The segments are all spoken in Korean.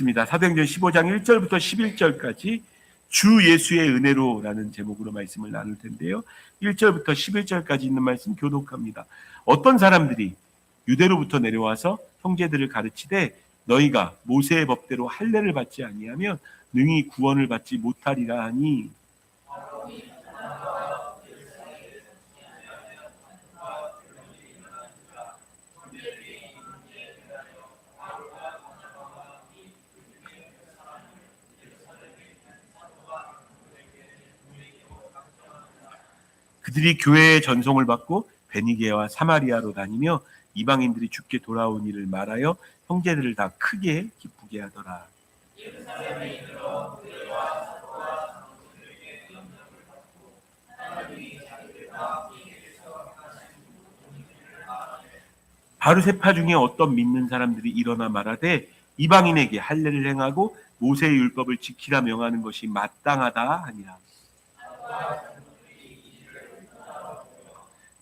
읽습니다. 사도행전 15장 1절부터 11절까지 주 예수의 은혜로라는 제목으로 말씀을 나눌 텐데요. 1절부터 11절까지 있는 말씀 교독합니다. 어떤 사람들이 유대로부터 내려와서 형제들을 가르치되 너희가 모세의 법대로 할례를 받지 아니하면 능히 구원을 받지 못하리라 하니 그들이 교회의 전송을 받고 베니게와 사마리아로 다니며 이방인들이 주께 돌아온 일을 말하여 형제들을 다 크게 기쁘게 하더라. 바르세파 중에 어떤 믿는 사람들이 일어나 말하되 이방인에게 할례를 행하고 모세의 율법을 지키라 명하는 것이 마땅하다 하니라.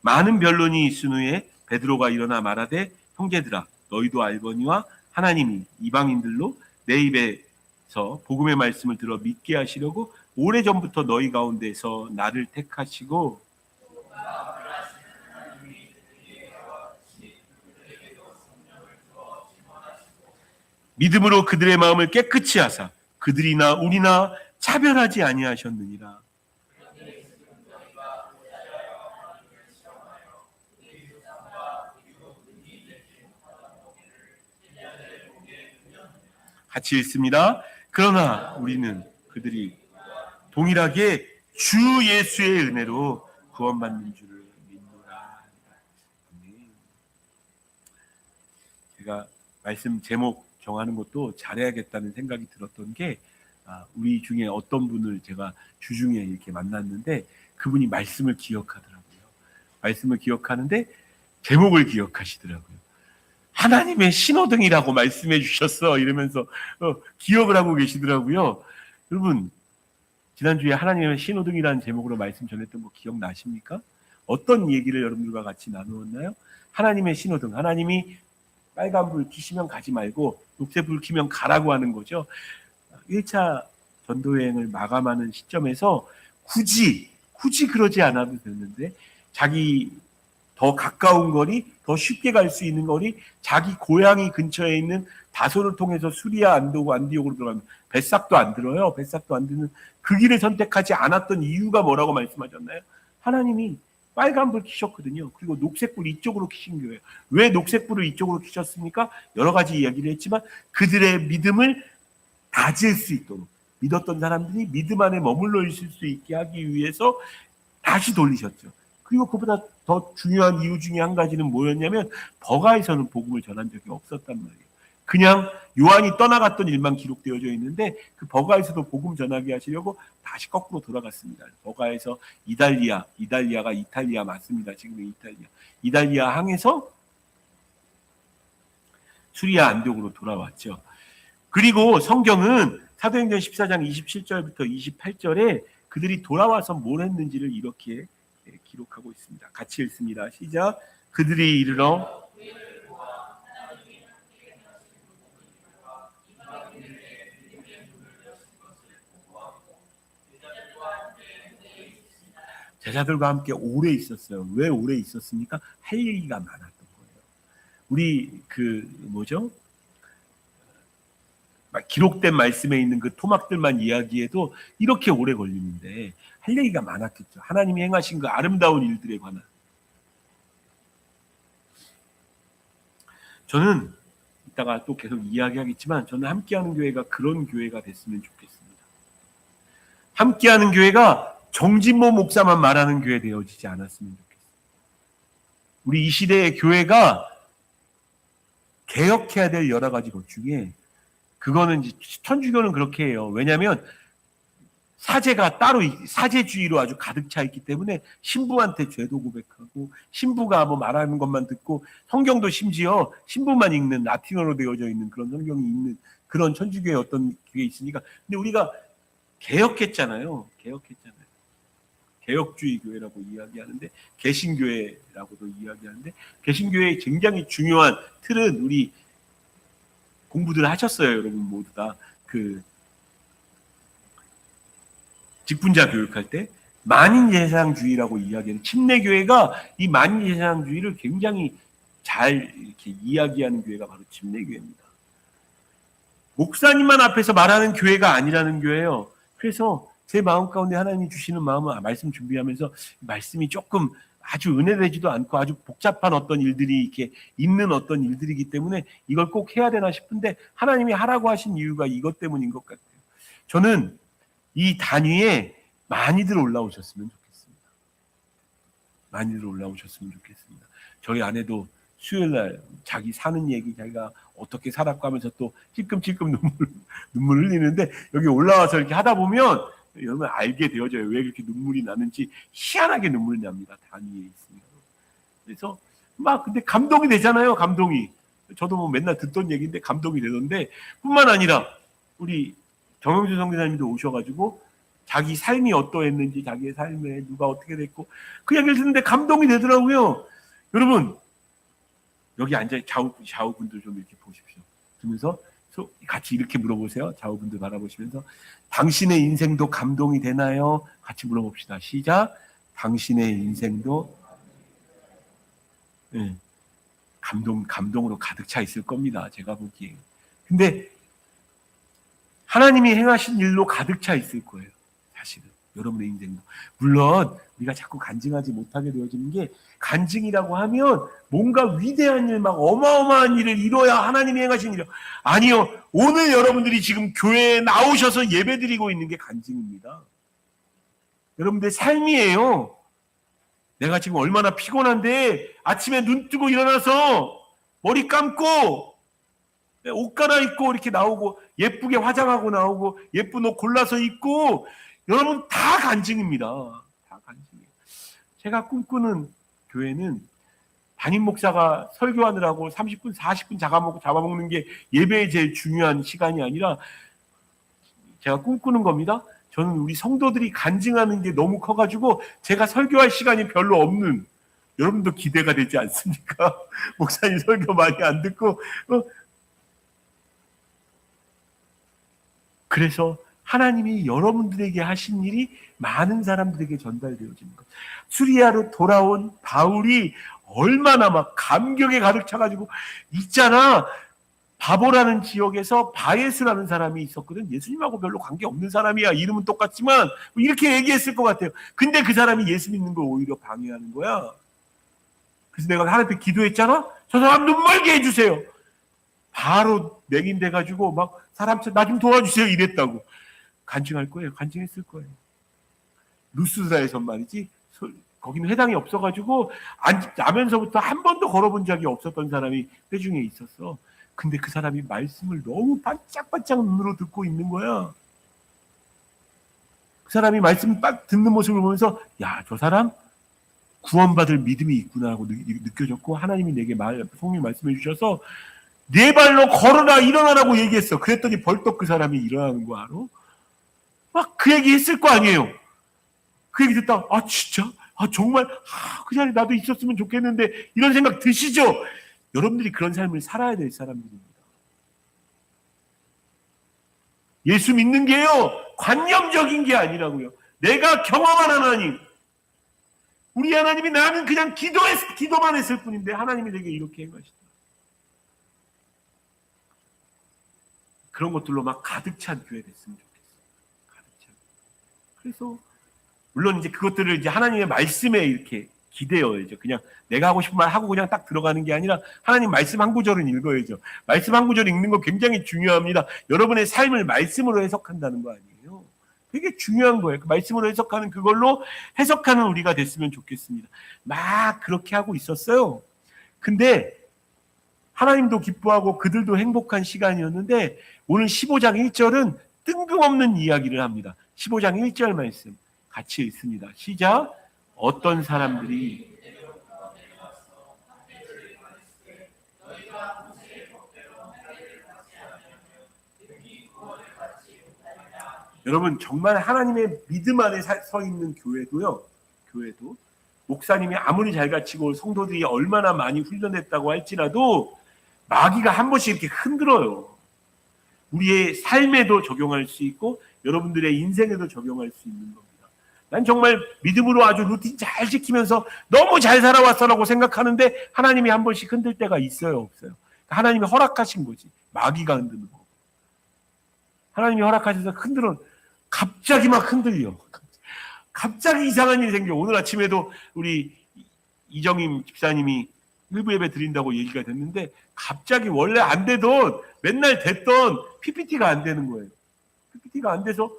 많은 변론이 있은 후에 베드로가 일어나 말하되 형제들아 너희도 알거니와 하나님이 이방인들로 내 입에서 복음의 말씀을 들어 믿게 하시려고 오래전부터 너희 가운데서 나를 택하시고 믿음으로 그들의 마음을 깨끗이 하사 그들이나 우리나 차별하지 아니하셨느니라. 같이 읽습니다. 그러나 우리는 그들이 동일하게 주 예수의 은혜로 구원받는 줄을 믿노라. 제가 말씀 제목 정하는 것도 잘해야겠다는 생각이 들었던 게 우리 중에 어떤 분을 제가 주중에 이렇게 만났는데 그분이 말씀을 기억하더라고요. 말씀을 기억하는데 제목을 기억하시더라고요. 하나님의 신호등이라고 말씀해 주셨어 이러면서 기억을 하고 계시더라고요. 여러분 지난주에 하나님의 신호등이라는 제목으로 말씀 전했던 거 기억나십니까? 어떤 얘기를 여러분들과 같이 나누었나요? 하나님의 신호등, 하나님이 빨간 불 켜시면 가지 말고 녹색 불 켜면 가라고 하는 거죠. 1차 전도여행을 마감하는 시점에서 굳이 그러지 않아도 되는데 자기 더 가까운 거리, 더 쉽게 갈 수 있는 거리, 자기 고향이 근처에 있는 다소를 통해서 수리아, 안디옥으로 들어가면 벳삭도 안 들어요. 벳삭도 안 드는 그 길을 선택하지 않았던 이유가 뭐라고 말씀하셨나요? 하나님이 빨간불 켜셨거든요. 그리고 녹색불 이쪽으로 켜신 거예요. 왜 녹색불을 이쪽으로 켜셨습니까? 여러 가지 이야기를 했지만 그들의 믿음을 다질 수 있도록 믿었던 사람들이 믿음 안에 머물러 있을 수 있게 하기 위해서 다시 돌리셨죠. 그리고 그보다 더 중요한 이유 중에 한 가지는 뭐였냐면 버가에서는 복음을 전한 적이 없었단 말이에요. 그냥 요한이 떠나갔던 일만 기록되어져 있는데 그 버가에서도 복음 전하게 하시려고 다시 거꾸로 돌아갔습니다. 버가에서 이달리아가 이탈리아 맞습니다. 지금 이달리아 항에서 수리아 안디옥으로 돌아왔죠. 그리고 성경은 사도행전 14장 27절부터 28절에 그들이 돌아와서 뭘 했는지를 이렇게 기록하고 있습니다. 같이 읽습니다. 시작. 그들이 이르러 제자들과 함께 오래 있었어요. 왜 오래 있었습니까? 할 얘기가 많았던 거예요. 우리 기록된 말씀에 있는 그 토막들만 이야기해도 이렇게 오래 걸리는데 할 얘기가 많았겠죠. 하나님이 행하신 그 아름다운 일들에 관한. 저는 이따가 또 계속 이야기하겠지만 저는 함께하는 교회가 그런 교회가 됐으면 좋겠습니다. 함께하는 교회가 정진모 목사만 말하는 교회 되어지지 않았으면 좋겠습니다. 우리 이 시대의 교회가 개혁해야 될 여러 가지 것 중에 그거는 이제 천주교는 그렇게 해요. 왜냐하면 사제가 따로 사제주의로 아주 가득 차 있기 때문에 신부한테 죄도 고백하고 신부가 뭐 말하는 것만 듣고 성경도 심지어 신부만 읽는 라틴어로 되어져 있는 그런 성경이 있는 그런 천주교의 어떤 게 있으니까. 근데 우리가 개혁했잖아요. 개혁주의 교회라고 이야기하는데 개신교회라고도 이야기하는데 개신교회의 굉장히 중요한 틀은 우리 공부들 하셨어요, 여러분 모두 다. 그 직분자 교육할 때 만인예상주의라고 이야기하는 침례교회가 이 만인예상주의를 굉장히 잘 이렇게 이야기하는 교회가 바로 침례교회입니다. 목사님만 앞에서 말하는 교회가 아니라는 교회예요. 그래서 제 마음 가운데 하나님이 주시는 마음은 말씀 준비하면서 말씀이 조금 아주 은혜되지도 않고 아주 복잡한 어떤 일들이 이렇게 있는 어떤 일들이기 때문에 이걸 꼭 해야 되나 싶은데 하나님이 하라고 하신 이유가 이것 때문인 것 같아요. 저는 이 단위에 많이들 올라오셨으면 좋겠습니다. 많이들 올라오셨으면 좋겠습니다. 저희 아내도 수요일날 자기 사는 얘기, 자기가 어떻게 살았고 하면서 또 찔끔찔끔 눈물 흘리는데 여기 올라와서 이렇게 하다 보면 여러분 알게 되어져요. 왜 그렇게 눈물이 나는지. 희한하게 눈물이 납니다. 단위에 있으면. 그래서 막 근데 감동이 되잖아요. 감동이. 저도 뭐 맨날 듣던 얘기인데 감동이 되던데 뿐만 아니라 우리 정영주 선교사님도 오셔가지고 자기 삶이 어떠했는지, 자기의 삶에 누가 어떻게 됐고 그 얘기를 듣는데 감동이 되더라고요. 여러분 여기 앉아 좌우분들 좀 이렇게 보십시오. 그러면서 같이 이렇게 물어보세요. 좌우분들 바라보시면서 당신의 인생도 감동이 되나요? 같이 물어봅시다. 시작. 당신의 인생도 네. 감동으로 가득 차 있을 겁니다. 제가 보기에. 근데 하나님이 행하신 일로 가득 차 있을 거예요. 사실은 여러분의 인생도. 물론 우리가 자꾸 간증하지 못하게 되어지는 게 간증이라고 하면 뭔가 위대한 일, 막 어마어마한 일을 이뤄야 하나님이 행하신 일이요. 아니요. 오늘 여러분들이 지금 교회에 나오셔서 예배드리고 있는 게 간증입니다. 여러분들의 삶이에요. 내가 지금 얼마나 피곤한데 아침에 눈 뜨고 일어나서 머리 감고 옷 갈아입고 이렇게 나오고 예쁘게 화장하고 나오고 예쁜 옷 골라서 입고 여러분 다 간증입니다. 다 간증이에요. 제가 꿈꾸는 교회는 담임 목사가 설교하느라고 30분, 40분 잡아먹는 게 예배의 제일 중요한 시간이 아니라 제가 꿈꾸는 겁니다. 저는 우리 성도들이 간증하는 게 너무 커가지고 제가 설교할 시간이 별로 없는, 여러분도 기대가 되지 않습니까? 목사님 설교 많이 안 듣고 그래서 하나님이 여러분들에게 하신 일이 많은 사람들에게 전달되어지는 것. 수리아로 돌아온 바울이 얼마나 막 감격에 가득 차가지고 있잖아. 바보라는 지역에서 바예스라는 사람이 있었거든. 예수님하고 별로 관계없는 사람이야. 이름은 똑같지만 이렇게 얘기했을 것 같아요. 근데 그 사람이 예수 믿는 걸 오히려 방해하는 거야. 그래서 내가 하나님께 기도했잖아. 저 사람 눈 멀게 해주세요. 바로 맹인돼가지고 막 사람 나 좀 도와주세요 이랬다고. 간증할 거예요. 간증했을 거예요. 루스드라에서 말이지. 거기는 회당이 없어가지고 나면서부터 한 번도 걸어본 적이 없었던 사람이 회중에 있었어. 근데 그 사람이 말씀을 너무 반짝반짝 눈으로 듣고 있는 거야. 그 사람이 말씀 딱 듣는 모습을 보면서 야, 저 사람 구원받을 믿음이 있구나라고 느껴졌고 하나님이 내게 성령이 말씀해 주셔서 네 발로 걸어라 일어나라고 얘기했어. 그랬더니 벌떡 그 사람이 일어나는 거 알아? 막 그 얘기 했을 거 아니에요. 그 얘기 듣다 아 진짜? 아 정말 그 자리에 나도 있었으면 좋겠는데 이런 생각 드시죠? 여러분들이 그런 삶을 살아야 될 사람들입니다. 예수 믿는 게요 관념적인 게 아니라고요. 내가 경험한 하나님, 우리 하나님이 나는 그냥 기도만 했을 뿐인데 하나님이 내게 이렇게 행하시다. 그런 것들로 막 가득 찬 교회 됐으면 좋겠어요. 가득 찬. 그래서 물론 이제 그것들을 이제 하나님의 말씀에 이렇게 기대어야죠. 그냥 내가 하고 싶은 말 하고 그냥 딱 들어가는 게 아니라 하나님 말씀 한 구절은 읽어야죠. 말씀 한 구절 읽는 거 굉장히 중요합니다. 여러분의 삶을 말씀으로 해석한다는 거 아니에요. 되게 중요한 거예요. 그 말씀으로 해석하는 그걸로 해석하는 우리가 됐으면 좋겠습니다. 막 그렇게 하고 있었어요. 근데 하나님도 기뻐하고 그들도 행복한 시간이었는데 오늘 15장 1절은 뜬금없는 이야기를 합니다. 15장 1절 말씀 같이 읽습니다. 시작. 어떤 사람들이 여러분 정말 하나님의 믿음 안에 서 있는 교회도 목사님이 아무리 잘 가르치고 성도들이 얼마나 많이 훈련했다고 할지라도 마귀가 한 번씩 이렇게 흔들어요. 우리의 삶에도 적용할 수 있고 여러분들의 인생에도 적용할 수 있는 겁니다. 난 정말 믿음으로 아주 루틴 잘 지키면서 너무 잘 살아왔어라고 생각하는데 하나님이 한 번씩 흔들 때가 있어요, 없어요? 하나님이 허락하신 거지. 마귀가 흔드는 거. 하나님이 허락하셔서 흔들어. 갑자기 막 흔들려. 갑자기 이상한 일이 생겨. 오늘 아침에도 우리 이정임 집사님이 일부 예배 드린다고 얘기가 됐는데 갑자기 원래 안 되던 맨날 됐던 PPT가 안 되는 거예요. PPT가 안 돼서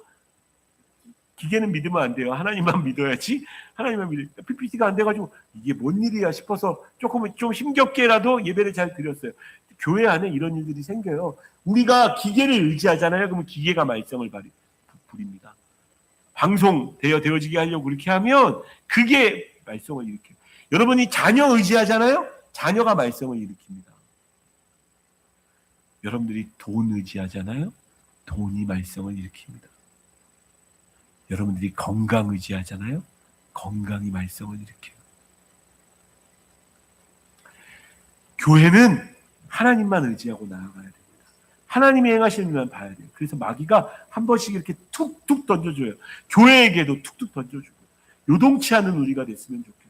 기계는 믿으면 안 돼요. 하나님만 믿어야지. 하나님만 믿어야 PPT가 안 돼가지고 이게 뭔 일이야 싶어서 조금 좀 힘겹게라도 예배를 잘 드렸어요. 교회 안에 이런 일들이 생겨요. 우리가 기계를 의지하잖아요. 그러면 기계가 말썽을 부립니다. 방송 되어지게 하려고 그렇게 하면 그게 말썽을 일으켜요. 여러분이 자녀 의지하잖아요. 자녀가 말썽을 일으킵니다. 여러분들이 돈 의지하잖아요. 돈이 말썽을 일으킵니다. 여러분들이 건강 의지하잖아요. 건강이 말썽을 일으켜요. 교회는 하나님만 의지하고 나아가야 됩니다. 하나님이 행하시는 일만 봐야 돼요. 그래서 마귀가 한 번씩 이렇게 툭툭 던져줘요. 교회에게도 툭툭 던져주고 요동치 않은 우리가 됐으면 좋겠어요.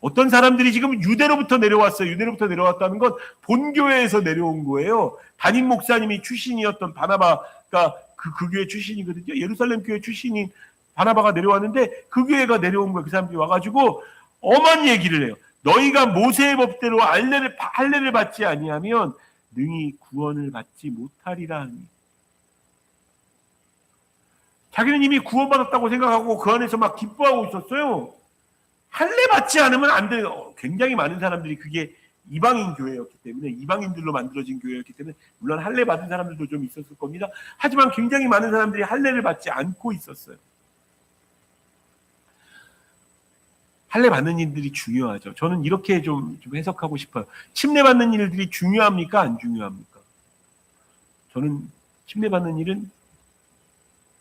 어떤 사람들이 지금 유대로부터 내려왔어요. 유대로부터 내려왔다는 건 본교회에서 내려온 거예요. 담임 목사님이 출신이었던 바나바가 그 교회 출신이거든요. 예루살렘 교회 출신인 바나바가 내려왔는데 그 교회가 내려온 거예요. 그 사람들이 와가지고 엄한 얘기를 해요. 너희가 모세의 법대로 할례를 받지 아니하면 능히 구원을 받지 못하리라 하니. 자기는 이미 구원받았다고 생각하고 그 안에서 막 기뻐하고 있었어요. 할례 받지 않으면 안 돼요. 굉장히 많은 사람들이 그게 이방인 교회였기 때문에 이방인들로 만들어진 교회였기 때문에 물론 할례 받은 사람들도 좀 있었을 겁니다. 하지만 굉장히 많은 사람들이 할례를 받지 않고 있었어요. 할례 받는 일들이 중요하죠. 저는 이렇게 좀 해석하고 싶어요. 침례 받는 일들이 중요합니까? 안 중요합니까? 저는 침례 받는 일은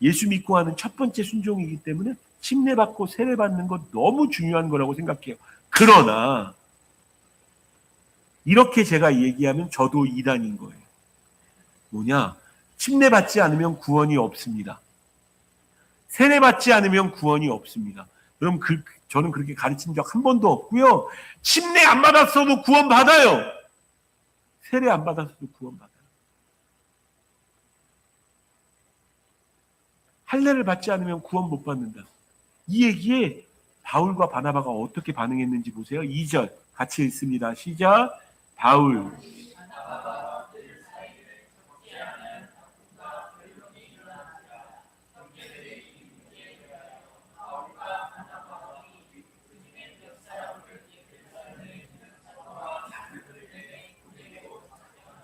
예수 믿고 하는 첫 번째 순종이기 때문에 침례 받고 세례 받는 것 너무 중요한 거라고 생각해요. 그러나 이렇게 제가 얘기하면 저도 이단인 거예요. 뭐냐? 침례 받지 않으면 구원이 없습니다. 세례 받지 않으면 구원이 없습니다. 그럼 저는 그렇게 가르친 적 한 번도 없고요. 침례 안 받았어도 구원 받아요. 세례 안 받았어도 구원 받아요. 할례를 받지 않으면 구원 못 받는다. 이 얘기에 바울과 바나바가 어떻게 반응했는지 보세요. 2절 같이 읽습니다. 시작.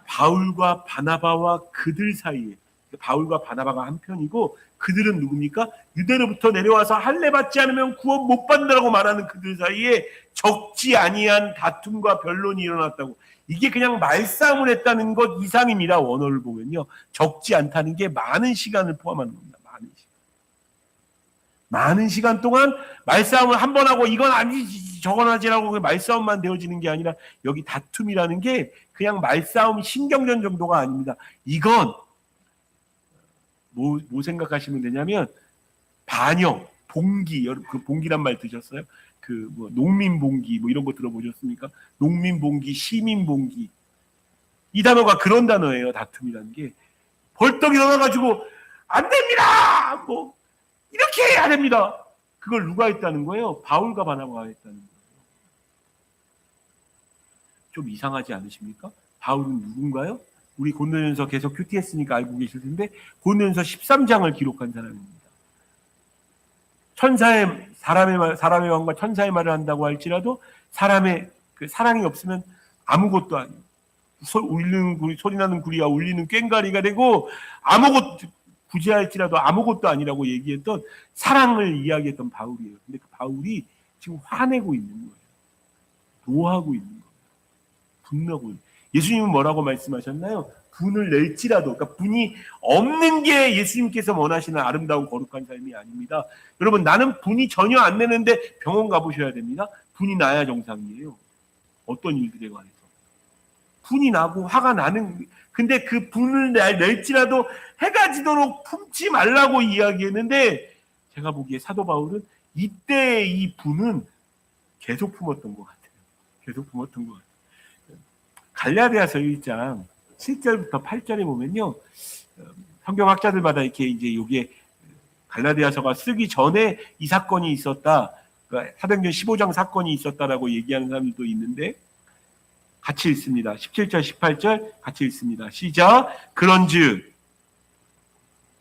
바울과 바나바와 그들 사이에, 바울과 바나바가 한 편이고 그들은 누굽니까? 유대로부터 내려와서 할례 받지 않으면 구원 못 받는다고 말하는 그들 사이에 적지 아니한 다툼과 변론이 일어났다고. 이게 그냥 말싸움을 했다는 것 이상입니다. 원어를 보면요. 적지 않다는 게 많은 시간을 포함하는 겁니다. 많은 시간 동안 말싸움을 한 번 하고 이건 아니지 저건 하지라고 말싸움만 되어지는 게 아니라 여기 다툼이라는 게 그냥 말싸움 신경전 정도가 아닙니다. 이건 뭐 생각하시면 되냐면 반영, 봉기, 그 봉기란 말 드셨어요? 그 뭐 농민봉기 뭐 이런 거 들어보셨습니까? 농민봉기, 시민봉기. 이 단어가 그런 단어예요. 다툼이라는 게 벌떡 일어나가지고 안 됩니다. 뭐 이렇게 해야 됩니다. 그걸 누가 했다는 거예요? 바울과 바나바가 했다는 거예요. 좀 이상하지 않으십니까? 바울은 누군가요? 우리 고린도전서 계속 큐티했으니까 알고 계실 텐데 고린도전서 13장을 기록한 사람입니다. 사람의 왕과 천사의 말을 한다고 할지라도 사람의 그 사랑이 없으면 아무것도 아니에요. 소리 나는 구리와 울리는 꽹과리가 되고 아무것도 구제할지라도 아무것도 아니라고 얘기했던 사랑을 이야기했던 바울이에요. 근데 그 바울이 지금 화내고 있는 거예요. 노하고 있는 거예요. 분노하고 있는 거예요. 예수님은 뭐라고 말씀하셨나요? 분을 낼지라도, 그러니까 분이 없는 게 예수님께서 원하시는 아름다운 거룩한 삶이 아닙니다. 여러분, 나는 분이 전혀 안 내는데 병원 가보셔야 됩니다. 분이 나야 정상이에요. 어떤 일들에 관해서. 분이 나고 화가 나는, 근데 그 분을 낼지라도 해가 지도록 품지 말라고 이야기했는데, 제가 보기에 사도 바울은 이때 이 분은 계속 품었던 것 같아요. 계속 품었던 것 같아요. 갈라디아서 1장 7절부터 8절에 보면요, 성경학자들마다 이렇게 이제 요게 갈라디아서가 쓰기 전에 이 사건이 있었다, 그러니까 사도행전 15장 사건이 있었다라고 얘기하는 사람들도 있는데, 같이 읽습니다. 17절 18절 같이 읽습니다. 시작. 그런즉,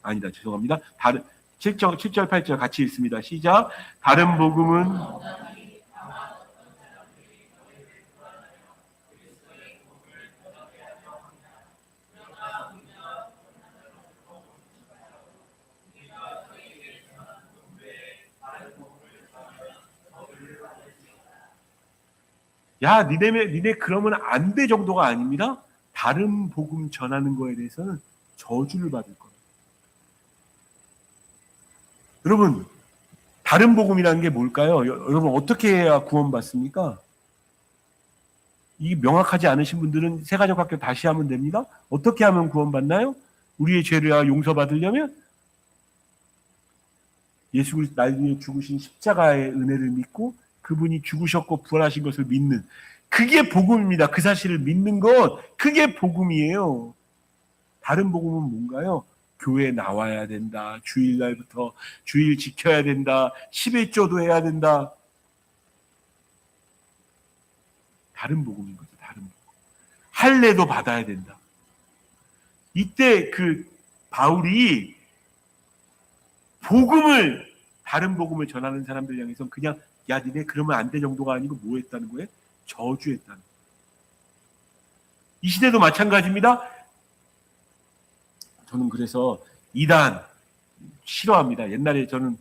아니다, 죄송합니다. 다른 7절 8절 같이 읽습니다. 시작. 다른 복음은 야, 니네 그러면 안 돼 정도가 아닙니다. 다른 복음 전하는 거에 대해서는 저주를 받을 겁니다. 여러분, 다른 복음이라는 게 뭘까요? 여러분, 어떻게 해야 구원받습니까? 이 명확하지 않으신 분들은 새가족학교 다시 하면 됩니다. 어떻게 하면 구원받나요? 우리의 죄를 용서받으려면 예수 그리스도 날 위해 죽으신 십자가의 은혜를 믿고 그분이 죽으셨고 부활하신 것을 믿는, 그게 복음입니다. 그 사실을 믿는 것, 그게 복음이에요. 다른 복음은 뭔가요? 교회에 나와야 된다. 주일날부터 주일 지켜야 된다. 11조도 해야 된다. 다른 복음인 거죠. 다른 복음. 할례도 받아야 된다. 이때 그 바울이 복음을, 다른 복음을 전하는 사람들 향해서 그냥 야, 니네 그러면 안 돼 정도가 아니고 뭐 했다는 거예요? 저주했다는 거예요. 이 시대도 마찬가지입니다. 저는 그래서 이단 싫어합니다. 옛날에 저는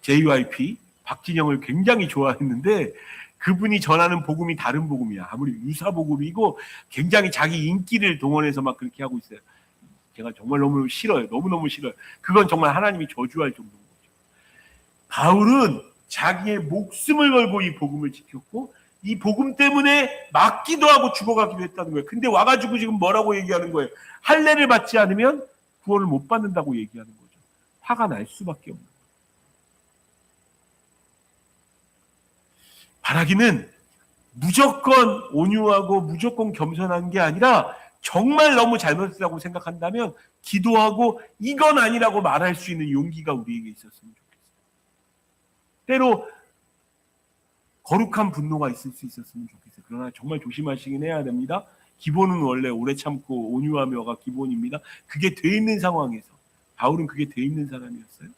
JYP 박진영을 굉장히 좋아했는데 그분이 전하는 복음이 다른 복음이야. 아무리 유사 복음이고 굉장히 자기 인기를 동원해서 막 그렇게 하고 있어요. 제가 정말 너무 싫어요. 너무너무 싫어요. 그건 정말 하나님이 저주할 정도인 거죠. 바울은 자기의 목숨을 걸고 이 복음을 지켰고 이 복음 때문에 맞기도 하고 죽어가기도 했다는 거예요. 근데 와가지고 지금 뭐라고 얘기하는 거예요? 할례를 받지 않으면 구원을 못 받는다고 얘기하는 거죠. 화가 날 수밖에 없는 거예요. 바라기는 무조건 온유하고 무조건 겸손한 게 아니라 정말 너무 잘못했다고 생각한다면 기도하고 이건 아니라고 말할 수 있는 용기가 우리에게 있었으면 좋겠어요. 때로 거룩한 분노가 있을 수 있었으면 좋겠어요. 그러나 정말 조심하시긴 해야 됩니다. 기본은 원래 오래 참고 온유하며가 기본입니다. 그게 돼 있는 상황에서 바울은 그게 돼 있는 사람이었어요.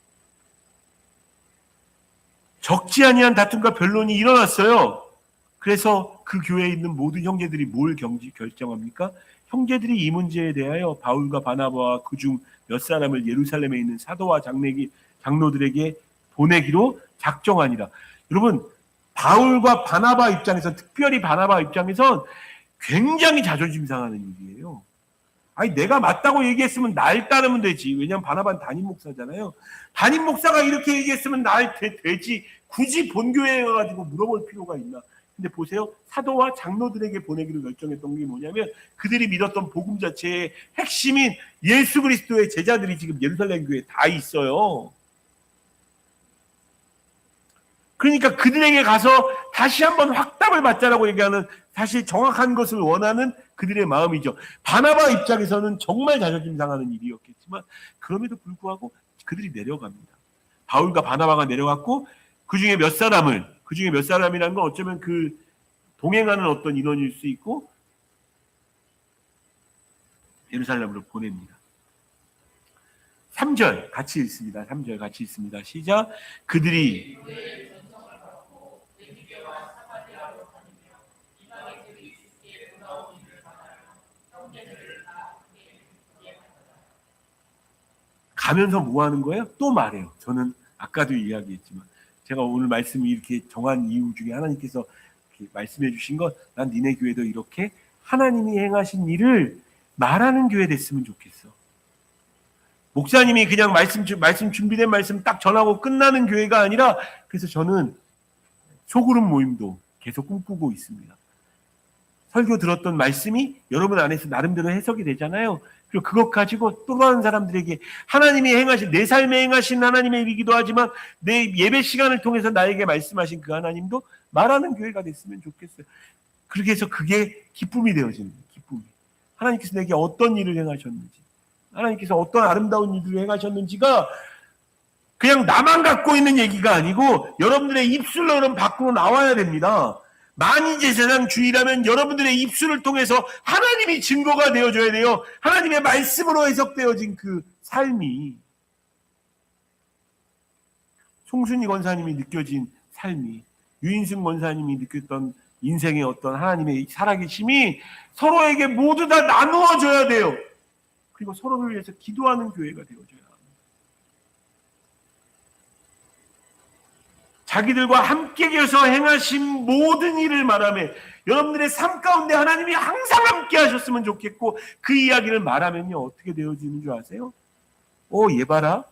적지 아니한 다툼과 변론이 일어났어요. 그래서 그 교회에 있는 모든 형제들이 뭘 결정합니까? 형제들이 이 문제에 대하여 바울과 바나바와 그중 몇 사람을 예루살렘에 있는 사도와 장로들에게 보내기로 작정하니라. 여러분, 바울과 바나바 입장에서, 특별히 바나바 입장에선 굉장히 자존심 상하는 일이에요. 아니, 내가 맞다고 얘기했으면 날 따르면 되지. 왜냐하면 바나바는 담임 목사잖아요. 담임 목사가 이렇게 얘기했으면 날 되지. 굳이 본교회에 가가지고 물어볼 필요가 있나. 근데 보세요. 사도와 장로들에게 보내기로 결정했던 게 뭐냐면 그들이 믿었던 복음 자체의 핵심인 예수 그리스도의 제자들이 지금 예루살렘 교회에 다 있어요. 그러니까 그들에게 가서 다시 한번 확답을 받자라고 얘기하는, 사실 정확한 것을 원하는 그들의 마음이죠. 바나바 입장에서는 정말 자존심 상하는 일이었겠지만 그럼에도 불구하고 그들이 내려갑니다. 바울과 바나바가 내려갔고 그중에 몇 사람이라는 건 어쩌면 그 동행하는 어떤 인원일 수 있고 예루살렘으로 보냅니다. 3절 같이 읽습니다. 3절 같이 읽습니다. 시작. 그들이 가면서 뭐 하는 거예요? 또 말해요. 저는 아까도 이야기했지만 제가 오늘 말씀이 이렇게 정한 이유 중에 하나님께서 이렇게 말씀해 주신 것, 난 니네 교회도 이렇게 하나님이 행하신 일을 말하는 교회 됐으면 좋겠어. 목사님이 그냥 말씀 준비된 말씀 딱 전하고 끝나는 교회가 아니라, 그래서 저는 소그룹 모임도 계속 꿈꾸고 있습니다. 설교 들었던 말씀이 여러분 안에서 나름대로 해석이 되잖아요. 그리고 그것 가지고 또 다른 사람들에게 하나님이 행하신, 내 삶에 행하신 하나님의 일이기도 하지만 내 예배 시간을 통해서 나에게 말씀하신 그 하나님도 말하는 교회가 됐으면 좋겠어요. 그렇게 해서 그게 기쁨이 되어지는 거예요. 기쁨이. 하나님께서 내게 어떤 일을 행하셨는지, 하나님께서 어떤 아름다운 일을 행하셨는지가 그냥 나만 갖고 있는 얘기가 아니고 여러분들의 입술로는 밖으로 나와야 됩니다. 만인제사장 주의라면 여러분들의 입술을 통해서 하나님이 증거가 되어줘야 돼요. 하나님의 말씀으로 해석되어진 그 삶이, 송순이 권사님이 느껴진 삶이, 유인승 권사님이 느꼈던 인생의 어떤 하나님의 살아계심이 서로에게 모두 다 나누어져야 돼요. 그리고 서로를 위해서 기도하는 교회가 되어줘야 합니다. 자기들과 함께 계셔서 행하신 모든 일을 말하며 여러분들의 삶 가운데 하나님이 항상 함께 하셨으면 좋겠고, 그 이야기를 말하면요 어떻게 되어지는 줄 아세요? 얘 봐라,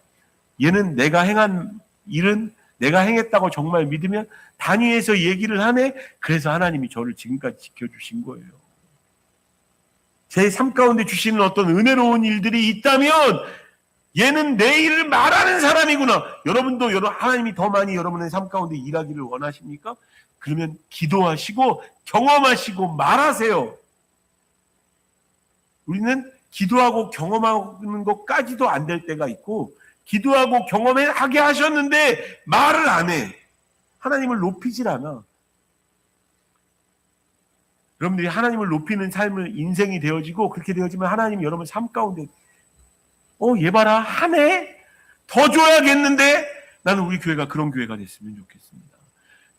얘는 내가 행한 일은 내가 행했다고 정말 믿으면 단위에서 얘기를 하네. 그래서 하나님이 저를 지금까지 지켜주신 거예요. 제 삶 가운데 주시는 어떤 은혜로운 일들이 있다면 얘는 내 일을 말하는 사람이구나. 여러분도 하나님이 더 많이 여러분의 삶 가운데 일하기를 원하십니까? 그러면 기도하시고 경험하시고 말하세요. 우리는 기도하고 경험하는 것까지도 안 될 때가 있고, 기도하고 경험하게 하셨는데 말을 안 해. 하나님을 높이질 않아. 여러분들이 하나님을 높이는 삶을 인생이 되어지고, 그렇게 되어지면 하나님이 여러분 삶 가운데 얘 봐라 하네? 더 줘야겠는데? 나는 우리 교회가 그런 교회가 됐으면 좋겠습니다.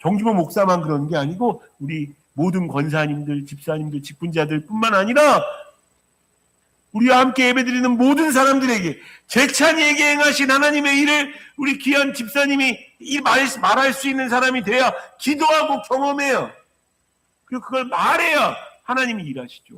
정주보 목사만 그런 게 아니고 우리 모든 권사님들, 집사님들, 직분자들 뿐만 아니라 우리와 함께 예배드리는 모든 사람들에게, 제찬이에게 행하신 하나님의 일을 우리 귀한 집사님이 말할 수 있는 사람이 돼야, 기도하고 경험해야, 그리고 그걸 말해야 하나님이 일하시죠.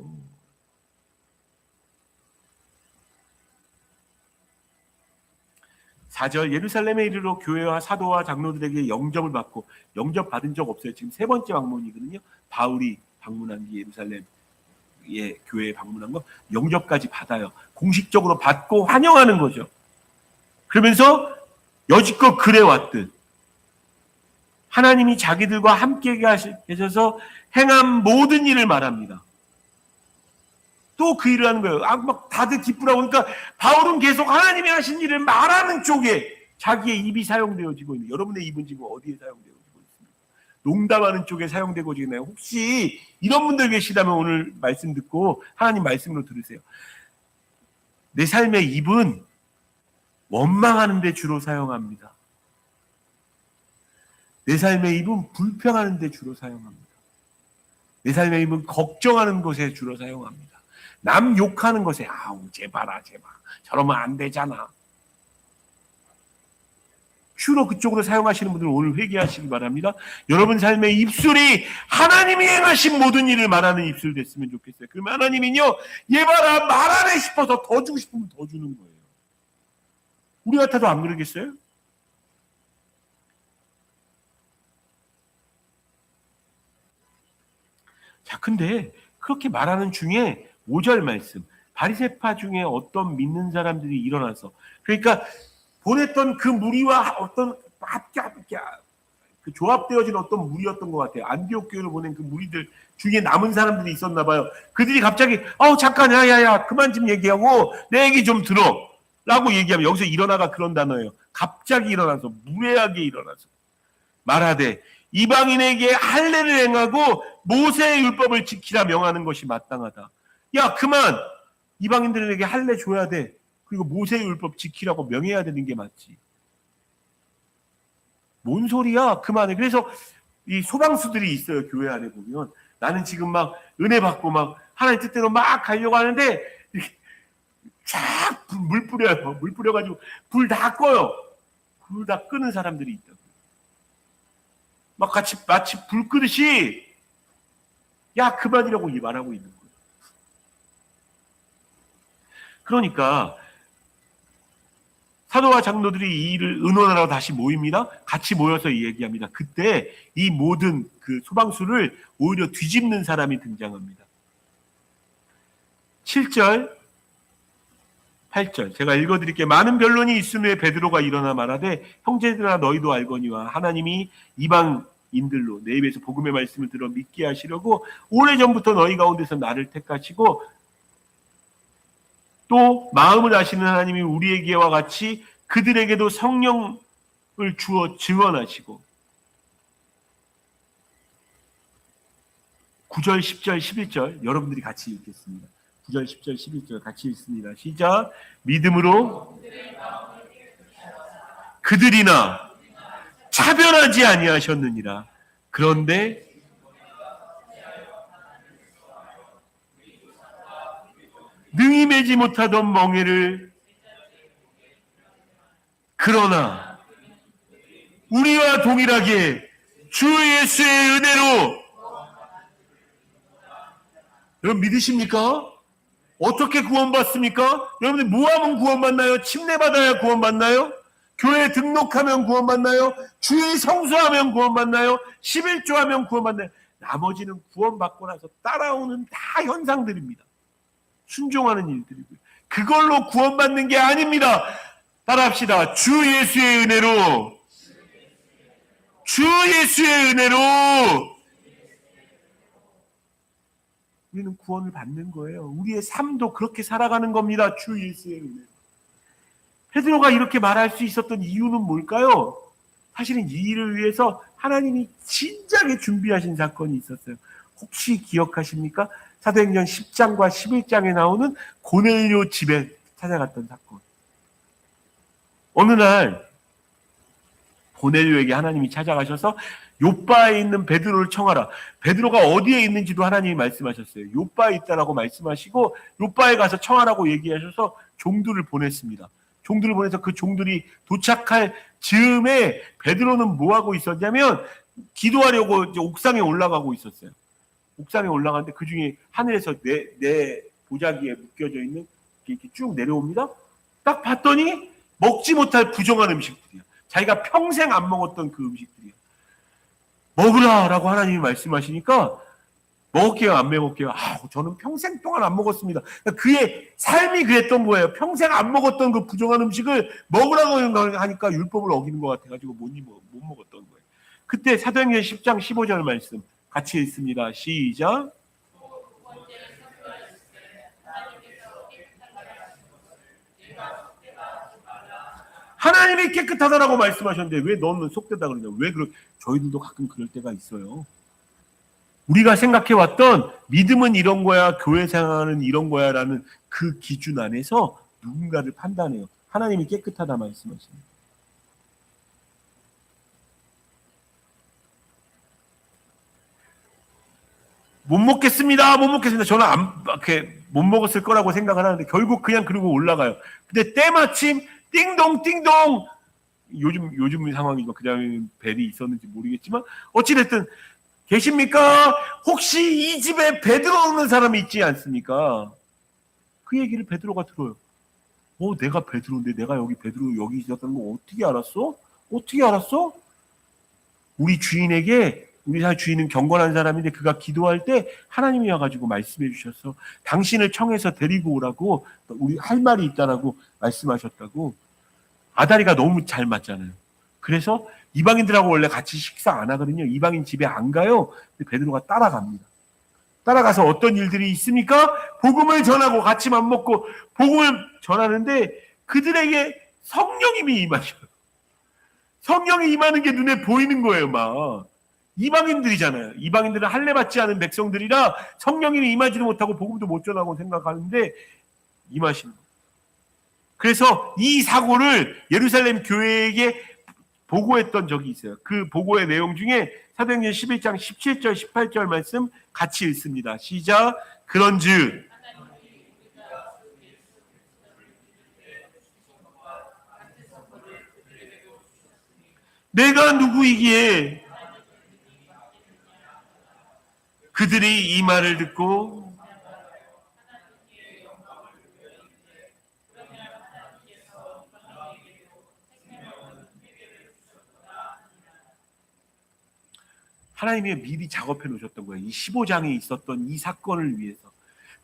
4절, 예루살렘에 이르러 교회와 사도와 장로들에게 영접을 받고, 영접받은 적 없어요. 지금 3번째 방문이거든요. 바울이 방문한 게, 예루살렘 교회에 방문한 거 영접까지 받아요. 공식적으로 받고 환영하는 거죠. 그러면서 여지껏 그래왔듯 하나님이 자기들과 함께 계셔서 행한 모든 일을 말합니다. 또 그 일을 하는 거예요. 막 다들 기쁘라고. 그러니까 바울은 계속 하나님이 하신 일을 말하는 쪽에 자기의 입이 사용되어지고 있는, 여러분의 입은 지금 어디에 사용되어지고 있습니까? 농담하는 쪽에 사용되고 있나요? 혹시 이런 분들 계시다면 오늘 말씀 듣고 하나님 말씀으로 들으세요. 내 삶의 입은 원망하는 데 주로 사용합니다. 내 삶의 입은 불평하는 데 주로 사용합니다. 내 삶의 입은 걱정하는 것에 주로 사용합니다. 남 욕하는 것에, 아우 쟤 봐라 쟤 봐, 저러면 안 되잖아, 주로 그쪽으로 사용하시는 분들은 오늘 회개하시기 바랍니다. 여러분 삶의 입술이 하나님이 행하신 모든 일을 말하는 입술 됐으면 좋겠어요. 그러면 하나님이요, 얘 봐라 말하네 싶어서 더 주고 싶으면 더 주는 거예요. 우리 같아도 안 그러겠어요? 자, 근데 그렇게 말하는 중에 5절 말씀, 바리새파 중에 어떤 믿는 사람들이 일어나서, 그러니까 보냈던 그 무리와 어떤 그 조합되어진 어떤 무리였던 것 같아요. 안디옥 교회를 보낸 그 무리들 중에 남은 사람들이 있었나 봐요. 그들이 갑자기 잠깐 야야야 그만 좀 얘기하고 내 얘기 좀 들어 라고 얘기하면, 여기서 일어나가 그런 단어예요. 갑자기 일어나서, 무례하게 일어나서 말하되 이방인에게 할례를 행하고 모세의 율법을 지키라 명하는 것이 마땅하다. 야 그만, 이방인들에게 할례 줘야 돼. 그리고 모세의 율법 지키라고 명해야 되는 게 맞지. 뭔 소리야 그만해. 그래서 이 소방수들이 있어요. 교회 안에 보면 나는 지금 막 은혜 받고 막 하나님 뜻대로 막 가려고 하는데 쫙 물 뿌려요. 물 뿌려가지고 불 다 꺼요. 불 다 끄는 사람들이 있다고. 막 같이 마치 불 끄듯이 야 그만이라고 말하고 있는 거예요. 그러니까 사도와 장로들이 이 일을 의논하러 다시 모입니다. 같이 모여서 얘기합니다. 그때 이 모든 그 소방수를 오히려 뒤집는 사람이 등장합니다. 7절, 8절 제가 읽어드릴게요. 많은 변론이 있은 후에 베드로가 일어나 말하되 형제들아 너희도 알거니와 하나님이 이방인들로 내 입에서 복음의 말씀을 들어 믿게 하시려고 오래전부터 너희 가운데서 나를 택하시고 또 마음을 아시는 하나님이 우리에게와 같이 그들에게도 성령을 주어 증언하시고 9절, 10절, 11절 여러분들이 같이 읽겠습니다. 9절, 10절, 11절 같이 읽습니다. 시작. 믿음으로 그들이나 차별하지 아니하셨느니라. 그런데 능히 매지 못하던 멍에를 그러나 우리와 동일하게 주 예수의 은혜로 여러분 믿으십니까? 어떻게 구원받습니까? 여러분들 뭐하면 구원받나요? 침례받아야 구원받나요? 교회에 등록하면 구원받나요? 주일 성수하면 구원받나요? 11조하면 구원받나요? 나머지는 구원받고 나서 따라오는 다 현상들입니다. 순종하는 일들이고요. 그걸로 구원받는 게 아닙니다. 따라합시다. 주 예수의 은혜로, 주 예수의 은혜로 우리는 구원을 받는 거예요. 우리의 삶도 그렇게 살아가는 겁니다. 주 예수의 은혜로. 베드로가 이렇게 말할 수 있었던 이유는 뭘까요? 사실은 이 일을 위해서 하나님이 진작에 준비하신 사건이 있었어요. 혹시 기억하십니까? 사도행전 10장과 11장에 나오는 고넬료 집에 찾아갔던 사건. 어느 날 고넬료에게 하나님이 찾아가셔서 요바에 있는 베드로를 청하라. 베드로가 어디에 있는지도 하나님이 말씀하셨어요. 요바에 있다라고 말씀하시고 요바에 가서 청하라고 얘기하셔서 종들을 보냈습니다. 종들을 보내서 그 종들이 도착할 즈음에 베드로는 뭐 하고 있었냐면 기도하려고 이제 옥상에 올라가고 있었어요. 옥상에 올라가는데 그 중에 하늘에서 내 보자기에 묶여져 있는 이렇게 쭉 내려옵니다. 딱 봤더니 먹지 못할 부정한 음식들이야. 자기가 평생 안 먹었던 그 음식들이야. 먹으라라고 하나님이 말씀하시니까 먹을게요, 안 먹을게요. 저는 평생 동안 안 먹었습니다. 그의 삶이 그랬던 거예요. 평생 안 먹었던 그 부정한 음식을 먹으라고 하니까 율법을 어기는 것 같아가지고 못 먹었던 거예요. 그때 사도행전 10장 15절 말씀 같이 읽습니다. 시작. 하나님이 깨끗하다라고 말씀하셨는데 왜 너는 속되다 그러냐? 왜 그러? 저희들도 가끔 그럴 때가 있어요. 우리가 생각해왔던 믿음은 이런 거야, 교회 생활은 이런 거야라는 그 기준 안에서 누군가를 판단해요. 하나님이 깨끗하다 말씀하십니다. 못 먹겠습니다. 저는 못 먹었을 거라고 생각을 하는데 결국 그냥 그러고 올라가요. 근데 때마침 띵동 요즘 상황이지만 그다음에 벨이 있었는지 모르겠지만 어찌됐든 계십니까? 혹시 이 집에 베드로 없는 사람이 있지 않습니까? 그 얘기를 베드로가 들어요. 내가 베드로인데 내가 베드로 여기 있었다는 거 어떻게 알았어? 어떻게 알았어? 우리 주인은 경건한 사람인데 그가 기도할 때 하나님이 와가지고 말씀해 주셔서 당신을 청해서 데리고 오라고 우리 할 말이 있다라고 말씀하셨다고. 아다리가 너무 잘 맞잖아요. 그래서 이방인들하고 원래 같이 식사 안 하거든요. 이방인 집에 안 가요. 근데 베드로가 따라갑니다. 따라가서 어떤 일들이 있습니까? 복음을 전하고 같이 맘 먹고 복음을 전하는데 그들에게 성령님이 임하셔요. 성령이 임하는 게 눈에 보이는 거예요. 막 이방인들이잖아요. 이방인들은 할례 받지 않은 백성들이라 성령님이 임하지도 못하고 복음도 못 전하고 생각하는데 임하시는 거예요. 그래서 이 사고를 예루살렘 교회에게 보고했던 적이 있어요. 그 보고의 내용 중에 사도행전 11장 17절 18절 말씀 같이 읽습니다. 시작. 그런즉 내가 누구이기에 그들이 이 말을 듣고 하나님이 미리 작업해 놓으셨던 거예요. 이 15장에 있었던 이 사건을 위해서.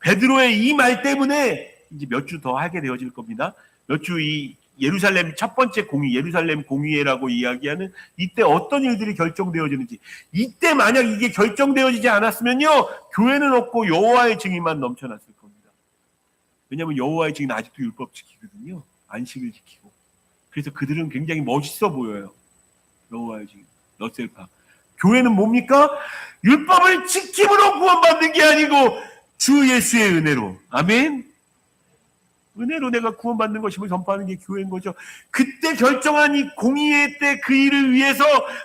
베드로의 이 말 때문에 이제 몇 주 더 하게 되어질 겁니다. 몇 주 이 예루살렘 첫 번째 공의, 예루살렘 공의회라고 이야기하는 이때 어떤 일들이 결정되어지는지, 이때 만약 이게 결정되어지지 않았으면요, 교회는 없고 여호와의 증인만 넘쳐났을 겁니다. 왜냐하면 여호와의 증인 아직도 율법 지키거든요. 안식을 지키고. 그래서 그들은 굉장히 멋있어 보여요. 여호와의 증인, 러셀파. 교회는 뭡니까? 율법을 지킴으로 구원받는 게 아니고 주 예수의 은혜로. 아멘. 은혜로 내가 구원받는 것임을 선포하는 게 교회인 거죠. 그때 결정한 이 공의회 때 그 일을 위해서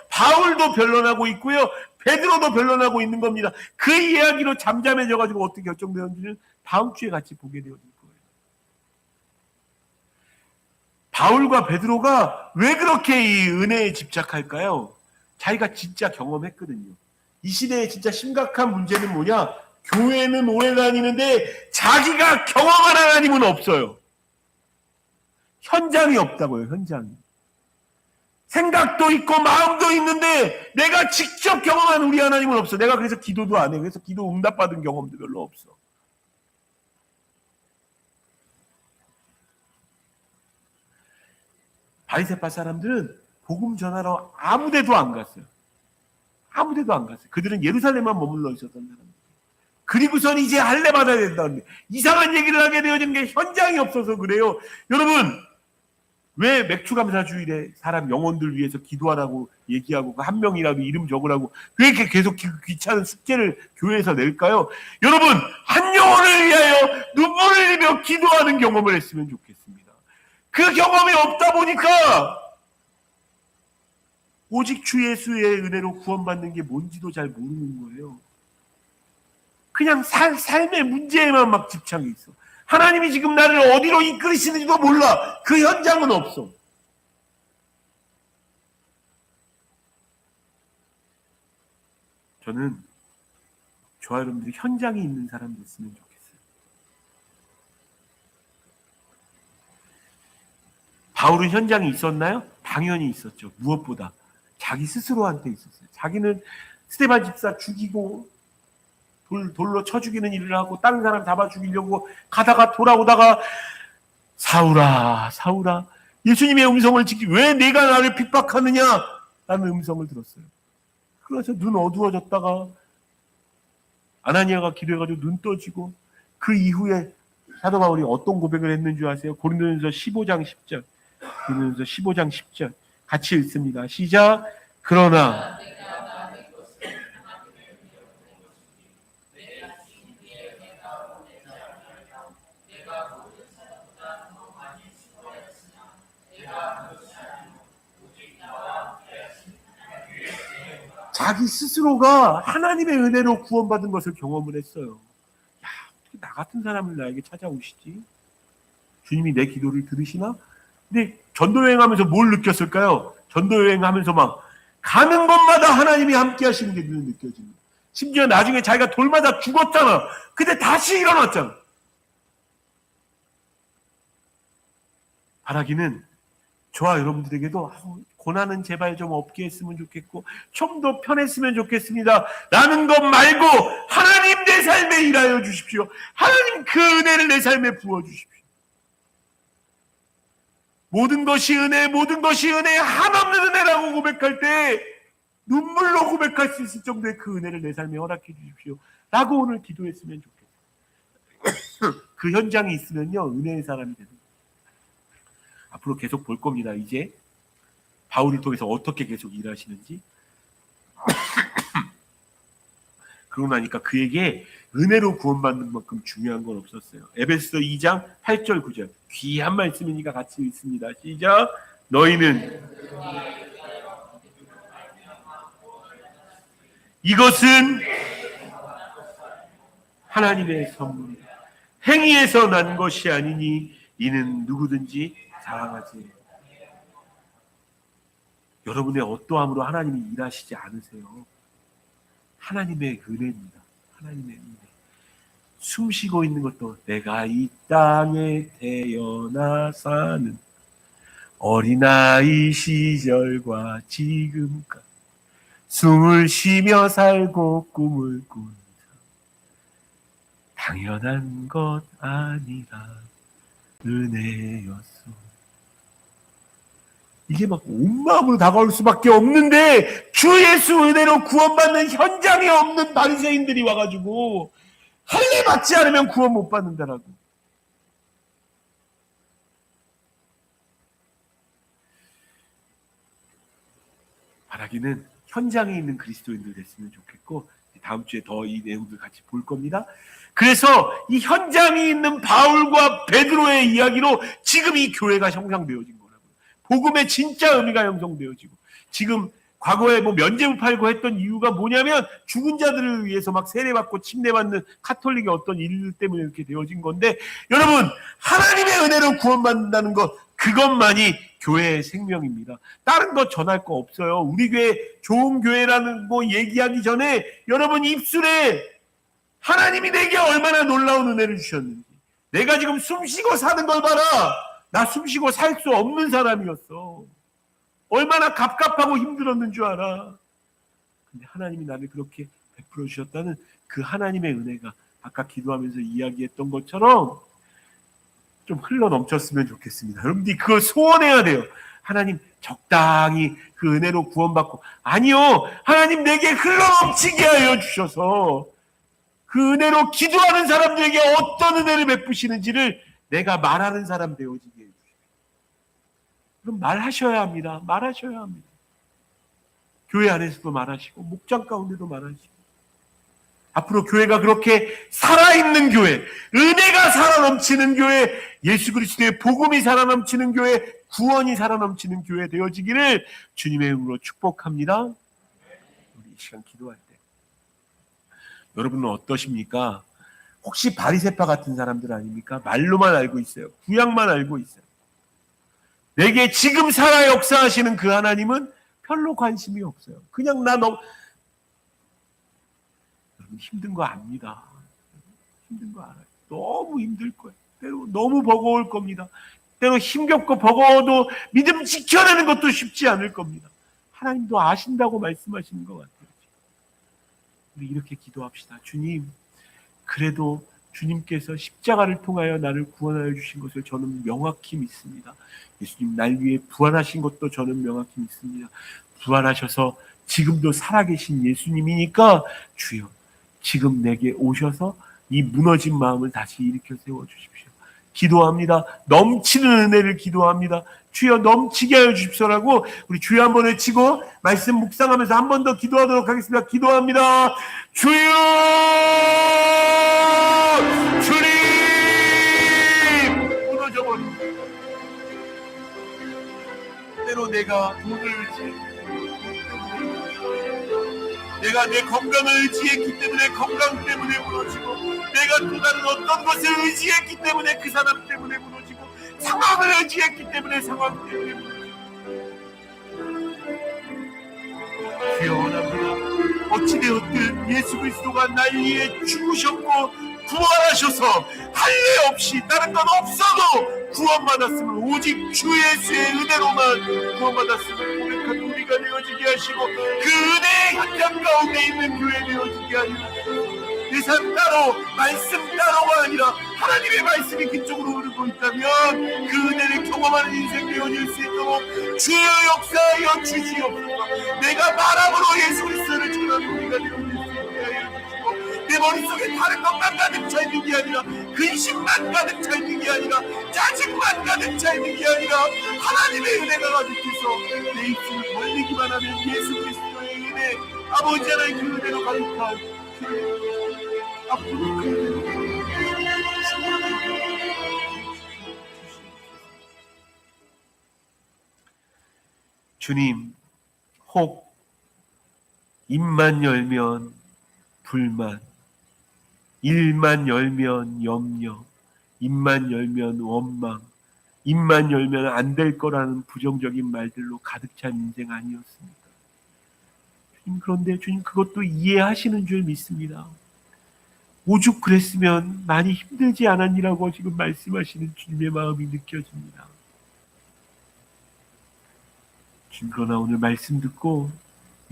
바울도 변론하고 있고요, 베드로도 변론하고 있는 겁니다. 그 이야기로 잠잠해져가지고 어떻게 결정되었는지는 다음 주에 같이 보게 되어질 거예요. 바울과 베드로가 왜 그렇게 이 은혜에 집착할까요? 자기가 진짜 경험했거든요. 이 시대에 진짜 심각한 문제는 뭐냐? 교회는 오래 다니는데 자기가 경험한 하나님은 없어요. 현장이 없다고요. 현장이. 생각도 있고 마음도 있는데 내가 직접 경험한 우리 하나님은 없어. 내가 그래서 기도도 안 해. 그래서 기도 응답받은 경험도 별로 없어. 바리새파 사람들은 복음 전하러 아무데도 안 갔어요. 아무데도 안 갔어요. 그들은 예루살렘만 머물러 있었던 사람들. 그리고선 이제 할례 받아야 된다는데 이상한 얘기를 하게 되어진 게 현장이 없어서 그래요. 여러분, 왜 맥주감사주일에 사람 영혼들 위해서 기도하라고 얘기하고 한 명이라도 이름 적으라고 왜 이렇게 계속 귀찮은 숙제를 교회에서 낼까요? 여러분, 한 영혼을 위하여 눈물을 흘리며 기도하는 경험을 했으면 좋겠습니다. 그 경험이 없다 보니까 오직 주 예수의 은혜로 구원받는 게 뭔지도 잘 모르는 거예요. 그냥 삶의 문제에만 막 집착이 있어. 하나님이 지금 나를 어디로 이끌으시는지도 몰라. 그 현장은 없어. 저는 저와 여러분들이 현장에 있는 사람 됐으면 좋겠어요. 바울은 현장이 있었나요? 당연히 있었죠. 무엇보다 자기 스스로한테 있었어요. 자기는 스데반 집사 죽이고 돌로 쳐 죽이는 일을 하고 다른 사람 잡아 죽이려고 가다가 돌아오다가 사울아 사울아 예수님의 음성을 듣기 왜 내가 나를 핍박하느냐 라는 음성을 들었어요. 그래서 눈 어두워졌다가 아나니아가 기도해가지고 눈 떠지고 그 이후에 사도 바울이 어떤 고백을 했는 줄 아세요? 고린도전서 15장 10절 고린도전서 15장 10절 같이 읽습니다. 시작. 그러나 자기 스스로가 하나님의 은혜로 구원받은 것을 경험을 했어요. 야, 어떻게 나 같은 사람을 나에게 찾아오시지? 주님이 내 기도를 들으시나? 근데 전도여행하면서 뭘 느꼈을까요? 전도여행하면서 막 가는 곳마다 하나님이 함께 하시는 게 눈에 느껴집니다. 심지어 나중에 자기가 돌마다 죽었잖아. 근데 다시 일어났잖아. 바라기는 저와 여러분들에게도 고난은 제발 좀 없게 했으면 좋겠고 좀 더 편했으면 좋겠습니다. 라는 것 말고 하나님 내 삶에 일하여 주십시오. 하나님 그 은혜를 내 삶에 부어주십시오. 모든 것이 은혜, 모든 것이 은혜, 한없는 은혜라고 고백할 때 눈물로 고백할 수 있을 정도의 그 은혜를 내 삶에 허락해 주십시오. 라고 오늘 기도했으면 좋겠어요. 그 현장에 있으면요, 은혜의 사람이 되는 거예요. 앞으로 계속 볼 겁니다. 이제 바울을 통해서 어떻게 계속 일하시는지. 그러고 나니까 그에게 은혜로 구원받는 만큼 중요한 건 없었어요. 에베소서 2장 8절 9절 귀한 말씀이니까 같이 읽습니다. 시작. 너희는 이것은 하나님의 선물이다. 행위에서 난 것이 아니니 이는 누구든지 자랑하지. 여러분의 어떠함으로 하나님이 일하시지 않으세요. 하나님의 은혜입니다. 하나님의 은혜. 숨 쉬고 있는 것도 내가 이 땅에 태어나 사는 어린아이 시절과 지금까지 숨을 쉬며 살고 꿈을 꾼 당연한 것 아니라 은혜였소. 이게 막 온 마음으로 다가올 수밖에 없는데 주 예수 은혜로 구원받는 현장이 없는 바리새인들이 와가지고 할례 받지 않으면 구원 못 받는다라고. 바라기는 현장에 있는 그리스도인들 됐으면 좋겠고, 다음 주에 더 이 내용들 같이 볼 겁니다. 그래서 이 현장에 있는 바울과 베드로의 이야기로 지금 이 교회가 형성되어진 거라고요. 복음의 진짜 의미가 형성되어지고, 지금 과거에 뭐 면죄부 팔고 했던 이유가 뭐냐면 죽은 자들을 위해서 막 세례받고 침례받는 카톨릭의 어떤 일들 때문에 이렇게 되어진 건데, 여러분 하나님의 은혜로 구원받는다는 것, 그것만이 교회의 생명입니다. 다른 거 전할 거 없어요. 우리 교회 좋은 교회라는 거 얘기하기 전에 여러분 입술에 하나님이 내게 얼마나 놀라운 은혜를 주셨는지, 내가 지금 숨쉬고 사는 걸 봐라. 나 숨쉬고 살 수 없는 사람이었어. 얼마나 갑갑하고 힘들었는 줄 알아. 근데 하나님이 나를 그렇게 베풀어 주셨다는 그 하나님의 은혜가 아까 기도하면서 이야기했던 것처럼 좀 흘러 넘쳤으면 좋겠습니다. 여러분들이 그걸 소원해야 돼요. 하나님 적당히 그 은혜로 구원받고, 아니요, 하나님 내게 흘러 넘치게 하여 주셔서 그 은혜로 기도하는 사람들에게 어떤 은혜를 베푸시는지를 내가 말하는 사람 되어지게 해주십시오. 그럼 말하셔야 합니다. 말하셔야 합니다. 교회 안에서도 말하시고 목장 가운데도 말하시고, 앞으로 교회가 그렇게 살아있는 교회, 은혜가 살아넘치는 교회, 예수 그리스도의 복음이 살아넘치는 교회, 구원이 살아넘치는 교회 되어지기를 주님의 이름으로 축복합니다. 우리 이 시간 기도할 때 여러분은 어떠십니까? 혹시 바리새파 같은 사람들 아닙니까? 말로만 알고 있어요. 구약만 알고 있어요. 내게 지금 살아 역사하시는 그 하나님은 별로 관심이 없어요. 그냥 나 너무 힘든 거 압니다. 힘든 거 알아요. 너무 힘들 거예요. 때로 너무 버거울 겁니다. 때로 힘겹고 버거워도 믿음 지켜내는 것도 쉽지 않을 겁니다. 하나님도 아신다고 말씀하시는 것 같아요. 우리 이렇게 기도합시다. 주님, 그래도 주님께서 십자가를 통하여 나를 구원하여 주신 것을 저는 명확히 믿습니다. 예수님 날 위해 부활하신 것도 저는 명확히 믿습니다. 부활하셔서 지금도 살아계신 예수님이니까 주여, 지금 내게 오셔서 이 무너진 마음을 다시 일으켜 세워주십시오. 기도합니다. 넘치는 은혜를 기도합니다. 주여 넘치게 하여 주십시오라고 우리 주여 한번 외치고 말씀 묵상하면서 한 번 더 기도하도록 하겠습니다. 기도합니다. 주여, 주님, 무너져버립니다. 때로 내가 돈을 의지했고, 내가 내 건강을 의지했기 때문에 건강 때문에 무너지고, 내가 또 다른 어떤 것을 의지했기 때문에 그 사람 때문에 무너지고, 상황을 의지했기 때문에 상황 때문에 무너지고, 주여 원합니다. 어찌되었든 예수 그리스도가 날 위해 죽으셨고 부활하셔서 할례 없이 다른 건 없어도 구원받았음을, 오직 주 예수의 은혜로만 구원받았음을 고백한 우리가 되어지게 하시고, 그 은혜의 현장 가운데 있는 교회 되어지게 하시고, 내 삶 따로 말씀 따로가 아니라 하나님의 말씀이 그쪽으로 흐르고 있다면 그 은혜를 경험하는 인생 되어질 수 있도록 주여 역사하여 주시옵소서. 내가 말함으로 예수 그리스도를 전하는 우리가 되어질 수 있게 하여 주시고, 내 머릿속에 다른 것만 가득 차 있는 게 아니라, 근심만 가득 차 있는 게 아니라, 짜증만 가득 차 있는 게 아니라, 하나님의 은혜가 가득해서 내 입술을 벌리기만 하면 예수 그리스도의 은혜, 아버지 하나님 그 은혜로 가득한 앞으로 그 은혜로 주님, 혹 입만 열면 불만, 일만 열면 염려, 입만 열면 원망, 입만 열면 안 될 거라는 부정적인 말들로 가득 찬 인생 아니었습니까? 주님, 그런데 주님 그것도 이해하시는 줄 믿습니다. 오죽 그랬으면 많이 힘들지 않았니라고 지금 말씀하시는 주님의 마음이 느껴집니다. 주님, 그러나 오늘 말씀 듣고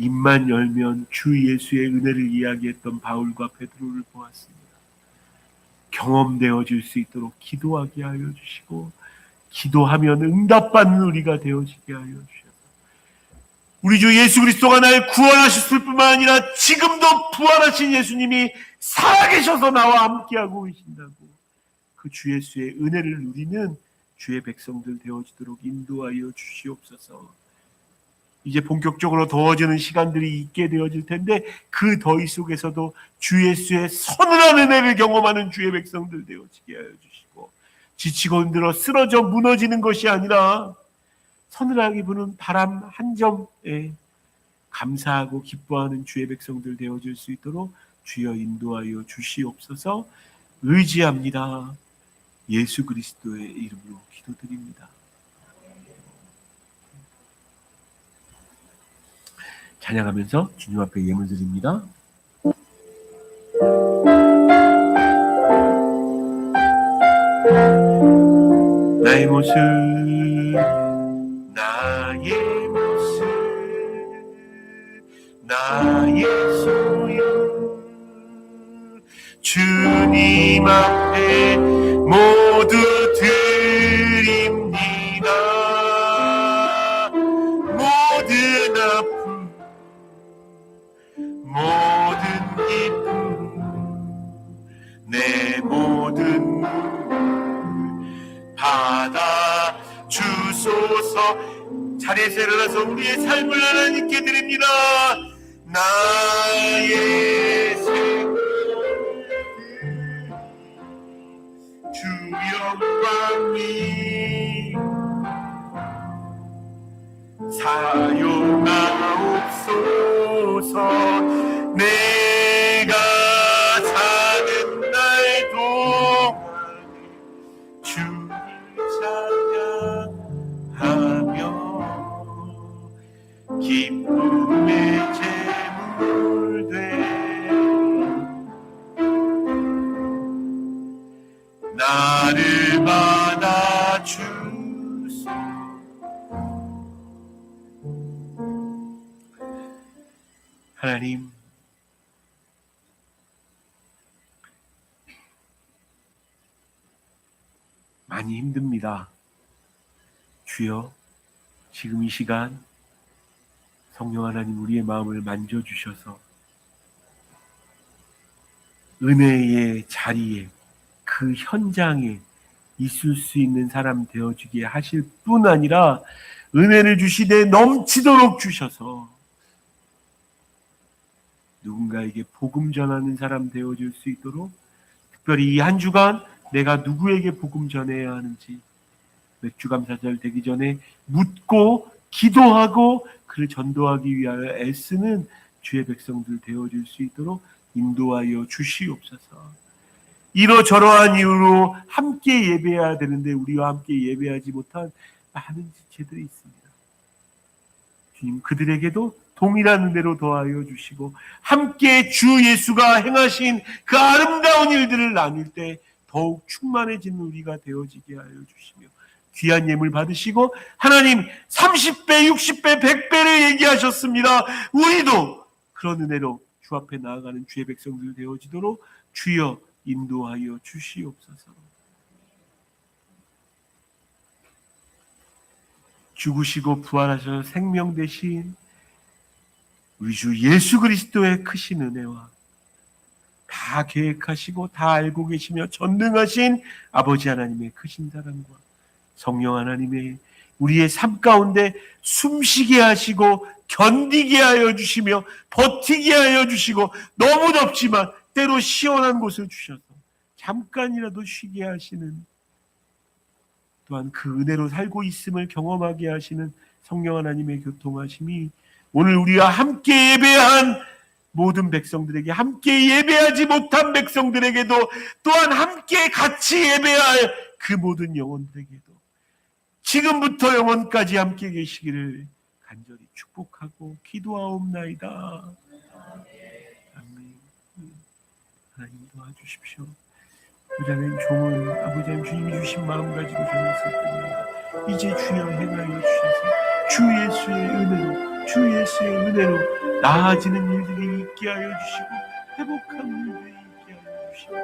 입만 열면 주 예수의 은혜를 이야기했던 바울과 베드로를 보았습니다. 경험되어질 수 있도록 기도하게 하여 주시고, 기도하면 응답받는 우리가 되어지게 하여 주셔서 우리 주 예수 그리스도가 날 구원하셨을 뿐만 아니라 지금도 부활하신 예수님이 살아계셔서 나와 함께하고 계신다고, 그 주 예수의 은혜를 누리는 주의 백성들 되어지도록 인도하여 주시옵소서. 이제 본격적으로 더워지는 시간들이 있게 되어질 텐데, 그 더위 속에서도 주 예수의 서늘한 은혜를 경험하는 주의 백성들 되어지게 하여 주시고, 지치고 힘들어 쓰러져 무너지는 것이 아니라 서늘하게 부는 바람 한 점에 감사하고 기뻐하는 주의 백성들 되어질 수 있도록 주여 인도하여 주시옵소서. 의지합니다. 예수 그리스도의 이름으로 기도드립니다. 찬양하면서 주님 앞에 예물 드립니다. 나의 모습, 나의 모습, 나의 소유, 주님 앞에 모두 드립니다. 모든 아픔, 모든 기쁨, 내 모든 받아 주소서. 자리에서 일어나서 우리의 삶을 하나님께 드립니다. 나의 생을 주 영광이 사용하옵소서. 내가 사는 날 동안 주를 찬양하며 기쁨의 제물 돼 나를 받아 주소. 하나님, 많이 힘듭니다. 주여, 지금 이 시간 성령 하나님 우리의 마음을 만져주셔서 은혜의 자리에, 그 현장에 있을 수 있는 사람 되어주게 하실 뿐 아니라 은혜를 주시되 넘치도록 주셔서 누군가에게 복음 전하는 사람 되어줄 수 있도록, 특별히 이 한 주간 내가 누구에게 복음 전해야 하는지 맥주감사절 되기 전에 묻고 기도하고 그를 전도하기 위하여 애쓰는 주의 백성들 되어줄 수 있도록 인도하여 주시옵소서. 이러저러한 이유로 함께 예배해야 되는데 우리와 함께 예배하지 못한 많은 지체들이 있습니다. 주님, 그들에게도 동일한 은혜로 더하여 주시고 함께 주 예수가 행하신 그 아름다운 일들을 나눌 때 더욱 충만해지는 우리가 되어지게 하여 주시며, 귀한 예물 받으시고 하나님 30배, 60배, 100배를 얘기하셨습니다. 우리도 그런 은혜로 주 앞에 나아가는 주의 백성들 되어지도록 주여 인도하여 주시옵소서. 죽으시고 부활하셔서 생명 되신 우리 주 예수 그리스도의 크신 은혜와 다 계획하시고 다 알고 계시며 전능하신 아버지 하나님의 크신 사랑과 성령 하나님의 우리의 삶 가운데 숨쉬게 하시고 견디게 하여 주시며 버티게 하여 주시고, 너무 덥지만 때로 시원한 곳을 주셔서 잠깐이라도 쉬게 하시는, 또한 그 은혜로 살고 있음을 경험하게 하시는 성령 하나님의 교통하심이 오늘 우리와 함께 예배한 모든 백성들에게, 함께 예배하지 못한 백성들에게도, 또한 함께 같이 예배할 그 모든 영혼들에게도 지금부터 영원까지 함께 계시기를 간절히 축복하고 기도하옵나이다. 아멘. 하나님 도와주십시오. 부자는 종은 아버지 하나님 주님이 주신 마음 가지고 전했을 때입니다. 이제 주여 행하여 주셔서 주 예수의 은혜로 주 예수의 은혜로 나아지는 일들이 있게 하여 주시고 회복하는 일들이 있게 하여 주시고